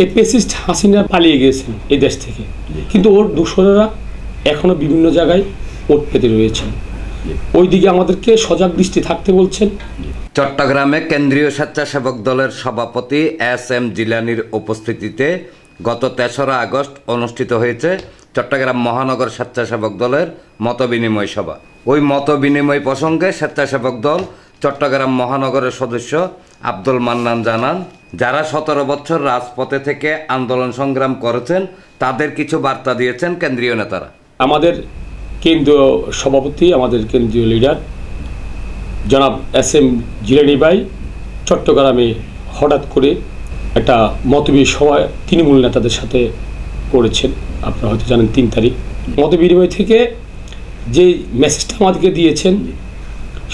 এই পেসিস্ট হাসিনা পালিয়ে গিয়েছেন এই দেশ থেকে, কিন্তু ওর দূষণেরা এখনো বিভিন্ন জায়গায় ওট পেতে রয়েছেন। ওইদিকে আমাদেরকে সজাগ দৃষ্টি থাকতে বলছেন। চট্টগ্রামে কেন্দ্রীয় স্বেচ্ছাসেবক দলের সভাপতি এস.এম. জিলানীর উপস্থিতিতে গত ৩রা আগস্ট অনুষ্ঠিত হয়েছে চট্টগ্রাম মহানগর স্বেচ্ছাসেবক দলের মতবিনিময় সভা। ওই মতবিনিময় প্রসঙ্গে স্বেচ্ছাসেবক দল চট্টগ্রাম মহানগরের সদস্য আব্দুল মান্নান জানান, যারা ১৭ বছর রাজপথে থেকে আন্দোলন সংগ্রাম করেছেন তাদের কিছু বার্তা দিয়েছেন কেন্দ্রীয় নেতারা। আমাদের কেন্দ্রীয় সভাপতি, আমাদের কেন্দ্রীয় লিডার জনাব এস.এম. জিলানী ভাই চট্টগ্রামে হঠাৎ করে একটা মতবিনিময় সভা তৃণমূল নেতাদের সাথে করেছেন। আপনারা হয়তো জানেন ৩ তারিখ মতবিনিময় থেকে যে মেসেজটা আমাদেরকে দিয়েছেন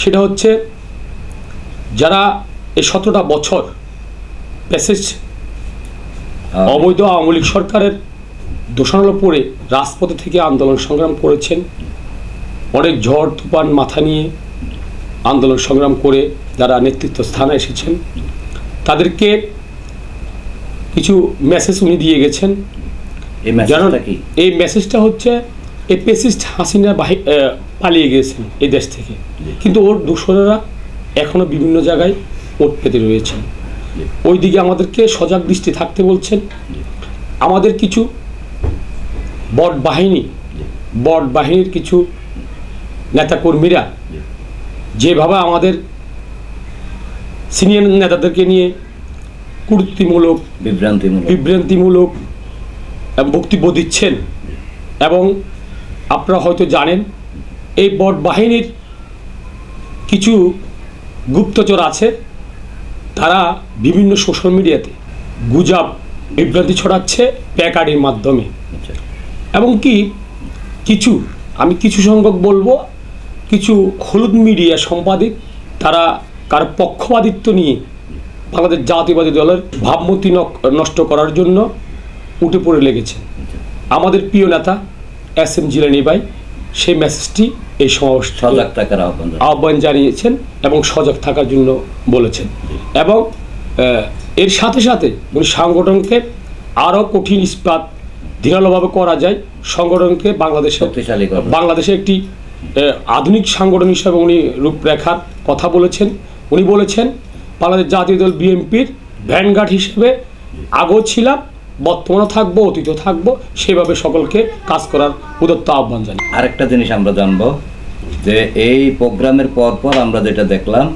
সেটা হচ্ছে, যারা এই ১৭টা বছর প্যাসেজ অবৈধ আওয়ামী লীগ সরকারের দোষারোপ পড়ে রাজপথে থেকে আন্দোলন সংগ্রাম করেছেন, অনেক ঝড় তুফান মাথা নিয়ে আন্দোলন সংগ্রাম করে যারা নেতৃত্ব স্থানে এসেছেন তাদেরকে কিছু মেসেজ উনি দিয়ে গেছেন। এই মেসেজটা হচ্ছে, এই পেসিস্ট হাসিনা পালিয়ে গিয়েছেন এই দেশ থেকে, কিন্তু ওর দূষণেরা এখনো বিভিন্ন জায়গায় ওট পেতে রয়েছেন। ওইদিকে আমাদেরকে সজাগ দৃষ্টি থাকতে বলছেন। আমাদের কিছু বট বাহিনীর কিছু নেতাকর্মীরা যেভাবে আমাদের সিনিয়র নেতাদেরকে নিয়ে কূটনীতিমূলক বিভ্রান্তিমূলক বক্তব্য দিচ্ছেন, এবং আপনারা হয়তো জানেন এই বট বাহিনীর কিছু গুপ্তচর আছে, তারা বিভিন্ন সোশ্যাল মিডিয়াতে গুজব বিভ্রান্তি ছড়াচ্ছে প্যাকার্ডের মাধ্যমে, এবং কি আমি কিছু সংখ্যক বলবো, কিছু হলুদ মিডিয়া সম্পাদক তারা কার পক্ষপাতিত্ব নিয়ে বাংলাদেশ জাতীয়বাদী দলের ভাবমূর্তি নষ্ট করার জন্য উঠে পড়ে লেগেছে। আমাদের প্রিয় নেতা এস.এম. জিলানী ভাই সেই মেসেজটি এই সমাবেশ সজাগ থাকার আহ্বান জানিয়েছেন এবং সজাগ থাকার জন্য বলেছেন, এবং এর সাথে সাথে উনি সংগঠনকে আরও কঠিন ইস্পাত ধারালোভাবে করা যায়, সংগঠনকে বাংলাদেশে একটি আধুনিক সংগঠন হিসাবে উনি রূপরেখার কথা বলেছেন। উনি বলেছেন, বাংলাদেশ জাতীয় দল বিএনপির ভ্যানগার্ড হিসেবে আগেও ছিলাম, বর্তমানে থাকবো, অতীতও থাকবো, সেভাবে সকলকে কাজ করার উদাত্ত আহ্বান জানি। আরেকটা জিনিস আমরা জানবো যে এই প্রোগ্রামের পর আমরা যেটা দেখলাম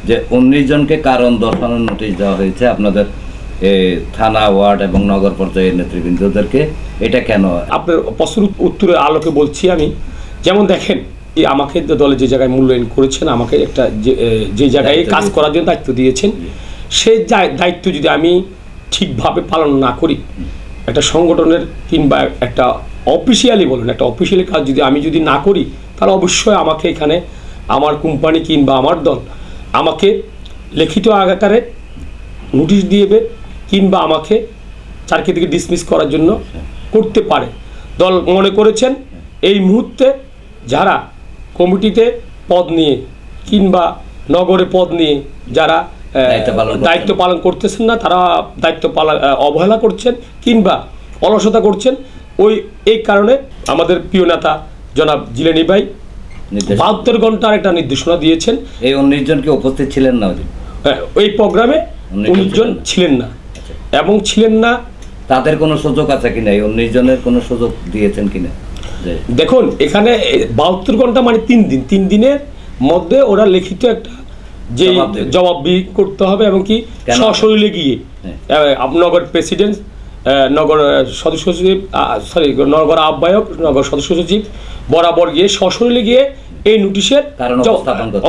যে 19 জনকে কারণ দর্শানোর নোটিশ দেওয়া হয়েছে আপনাদের থানা, ওয়ার্ড এবং নগর পর্যায়ের নেতৃবৃন্দদেরকে। এটা কেন? আপনার প্রশ্নের উত্তরের আলোকে বলছি আমি। যেমন দেখেন, আমাকে দলে যে জায়গায় মূল্যায়ন করেছেন, আমাকে একটা যে জায়গায় কাজ করার জন্য দায়িত্ব দিয়েছেন, সেই দায়িত্ব যদি আমি ঠিকভাবে পালন না করি, একটা সংগঠনের কিংবা একটা অফিসিয়ালি বলুন, একটা অফিসিয়ালি কাজ আমি যদি না করি, তাহলে অবশ্যই আমাকে এখানে আমার কোম্পানি কিংবা আমার দল আমাকে লিখিত আকারে নোটিশ দিয়েবে, কিংবা আমাকে চাকরি থেকে ডিসমিস করার জন্য করতে পারে। দল মনে করেছেন এই মুহূর্তে যারা কমিটিতে পদ নিয়ে কিংবা নগরে পদ নিয়ে যারা দায়িত্ব পালন করতেছেন না, তারা দায়িত্ব পালন অবহেলা করছেন কিংবা অলসতা করছেন, এই কারণে আমাদের প্রিয় নেতা জনাব জিলানী ভাই 72 ঘন্টার একটা নির্দেশনা দিয়েছেন। এই 19 জনকে উপস্থিত ছিলেন না ওই প্রোগ্রামে, 19 জন ছিলেন না, এবং ছিলেন না। তাদের কোনো সুযোগ আছে কিনা? এই 19 জনের কোনো সুযোগ দিয়েছেন কিনা? দেখুন, এখানে 72 ঘন্টা মানে 3 দিন, 3 দিনের মধ্যে ওরা লিখিত একটা যে জবাবদিহি করতে হবে, এবং কি সশরীরে গিয়ে নগর প্রেসিডেন্ট, নগর সদস্য সচিব, নগর আহ্বায়ক, নগর সদস্য সচিব বরাবর গিয়ে সশরীরে গিয়ে এই নোটিশের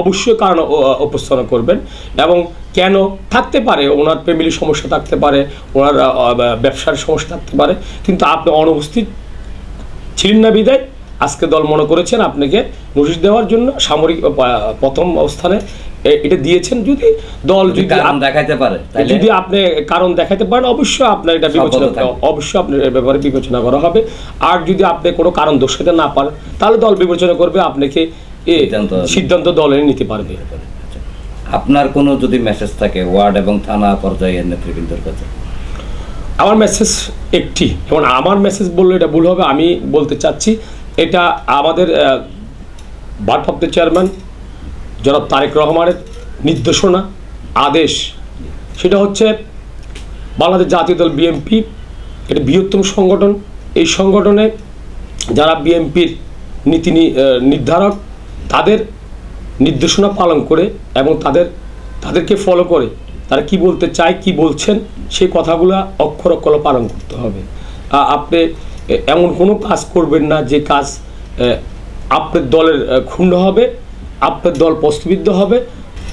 অবশ্যই কারণ উপস্থাপন করবেন, এবং কেন থাকতে পারে, ওনার ফ্যামিলির সমস্যা থাকতে পারে, ওনার ব্যবসার সমস্যা থাকতে পারে, কিন্তু আপনি অনুপস্থিত ছিলেন না বিদায় আজকে দল মনে করেছেন আপনাকে নোটিশ দেওয়ার জন্য সামরিক প্রথম অবস্থানে এটা দিয়েছেন। যদি দল যদি দেখাইতে পারে, যদি আপনি কারণ দেখাইতে পারেন, অবশ্যই আপনার এটা আপনার ব্যাপারে বিবেচনা করা হবে। আর যদি আপনি কোনো কারণ দর্শাতে না পারেন, তাহলে দল বিবেচনা করবে, আপনাকে সিদ্ধান্ত দলে নিতে পারবে। আপনার কোনো যদি মেসেজ থাকে ওয়ার্ড এবং থানা পর্যায়ের নেতৃবৃন্দের কাছে? আমার মেসেজ একটি, এবং আমার মেসেজ বললে এটা ভুল হবে, আমি বলতে চাচ্ছি এটা আমাদের ভারপ্রাপ্ত চেয়ারম্যান জনাব তারেক রহমানের নির্দেশনা, আদেশ। সেটা হচ্ছে বাংলাদেশ জাতীয় দল বিএনপি এটা বৃহত্তম সংগঠন। এই সংগঠনে যারা বিএনপির নীতি নির্ধারক, তাদের নির্দেশনা পালন করে এবং তাদেরকে ফলো করে তারা কি বলতে চায়, কি বলছেন, সেই কথাগুলো অক্ষর অক্ষর পালন করতে হবে। আপনি এমন কোনো কাজ করবেন না যে কাজ আপনার দলের ক্ষুণ্ণ হবে, আপনার দল প্রশ্নবিদ্ধ হবে।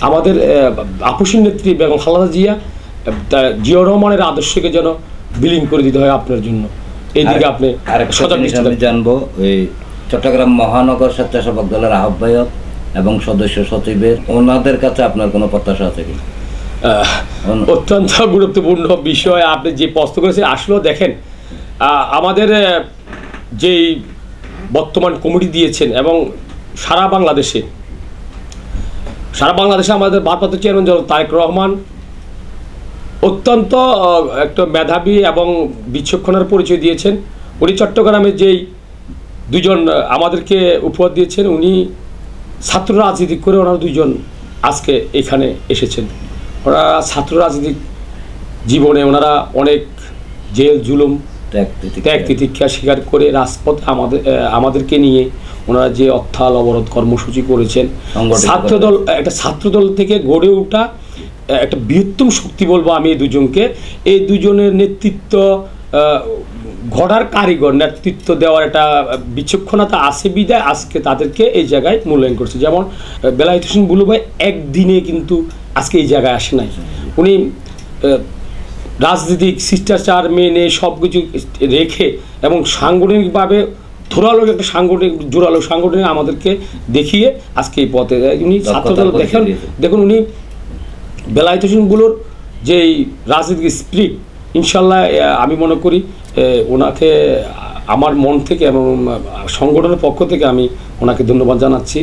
আমাদের আপসী নেত্রী বেগম খালেদা জিয়াউর রহমানের আদর্শকে যেন বিলীন করে দিতে হয় আপনার জন্য। এই দিকে আপনি আমি জানবো, ওই চট্টগ্রাম মহানগর স্বেচ্ছাসেবক দলের আহ্বায়ক এবং সদস্য সচিবের ওনাদের কাছে আপনার কোনো প্রত্যাশা আছে কি? অত্যন্ত গুরুত্বপূর্ণ বিষয় আপনি যে প্রশ্ন করেছেন। আসলেও দেখেন, আমাদের যেই বর্তমান কমিটি দিয়েছেন এবং সারা বাংলাদেশে আমাদের ভারপ্রাপ্ত চেয়ারম্যান জনাব তারেক রহমান অত্যন্ত একটা মেধাবী এবং বিচক্ষণের পরিচয় দিয়েছেন। উনি চট্টগ্রামে যেই দুজন আমাদেরকে উপহার দিয়েছেন, উনি ছাত্র রাজনীতি করে ওনারা দুজন আজকে এখানে এসেছেন। ওনারা ছাত্র রাজনীতিক জীবনে ওনারা অনেক জেল জুলুম ত্যাগ তিতিক্ষা স্বীকার করে রাজপথে আমাদেরকে নিয়ে ওনারা যে অর্থাল অবরোধ কর্মসূচি করেছেন, একটা ছাত্রদল থেকে গড়ে ওঠা একটা বৃহত্তম শক্তি বলবো আমি এই দুজনকে। এই দুজনের নেতৃত্ব গড়ার কারিগর, নেতৃত্ব দেওয়ার একটা বিচক্ষণতা আছে বিদায় আজকে তাদেরকে এই জায়গায় মূল্যায়ন করছে। যেমন বেলায়েত হোসেন বুলু ভাই একদিনে কিন্তু আজকে এই জায়গায় আসে নাই। উনি রাজনৈতিক শিষ্টাচার মেনে সব কিছু রেখে এবং সাংগঠনিকভাবে জোরালো সাংগঠনিক আমাদেরকে দেখিয়ে আজকে এই পথে উনি ছাত্রদল দেখুন উনি বেলায়েত হোসেন বুলুর যেই রাজনৈতিক স্পিরিট, ইনশাল্লাহ আমি মনে করি ওনাকে আমার মন থেকে এবং সংগঠনের পক্ষ থেকে আমি ওনাকে ধন্যবাদ জানাচ্ছি।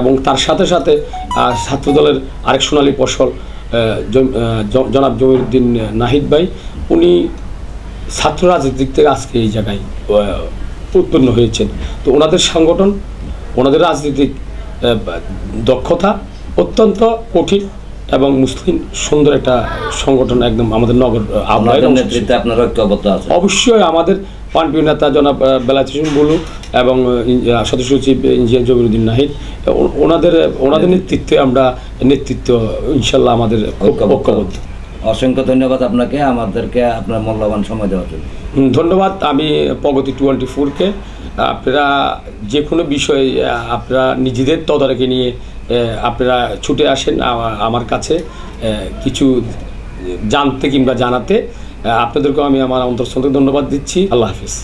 এবং তার সাথে সাথে ছাত্রদলের আরেক সোনালী ফসল জনাব জমিরুদ্দিন নাহিদ ভাই, উনি ছাত্র রাজনীতিক থেকে আজকে এই জায়গায় উৎপন্ন হয়েছেন। তো ওনাদের সংগঠন, ওনাদের রাজনৈতিক দক্ষতা অত্যন্ত কঠিন এবং মুসলিম সুন্দর একটা সংগঠন, একদম আমাদের নগর নেতৃত্বে আপনারা ঐক্যবদ্ধ আছেন। অবশ্যই আমাদের প্রাণপ্রিয় নেতা জনাব বেলায়েত হোসেন বুলু এবং সদস্য সচিব ইঞ্জিনিয়ার জমিরুদ্দিন নাহিদ, ওনাদের নেতৃত্বে আমরা ইনশাল্লাহ আমাদের ঐক্যবদ্ধ। অসংখ্য ধন্যবাদ আপনাকে, আমাদেরকে আপনার মূল্যবান সময় দেওয়ার জন্য। ধন্যবাদ আমি প্রগতি 24-কে। আপনারা যে কোনো বিষয়ে আপনারা নিজেদের তদারকি নিয়ে আপনারা ছুটে আসেন আমার কাছে কিছু জানতে কিংবা জানাতে। আপনাদেরকেও আমি আমার অন্তঃস্থল থেকে ধন্যবাদ দিচ্ছি। আল্লাহ হাফিজ।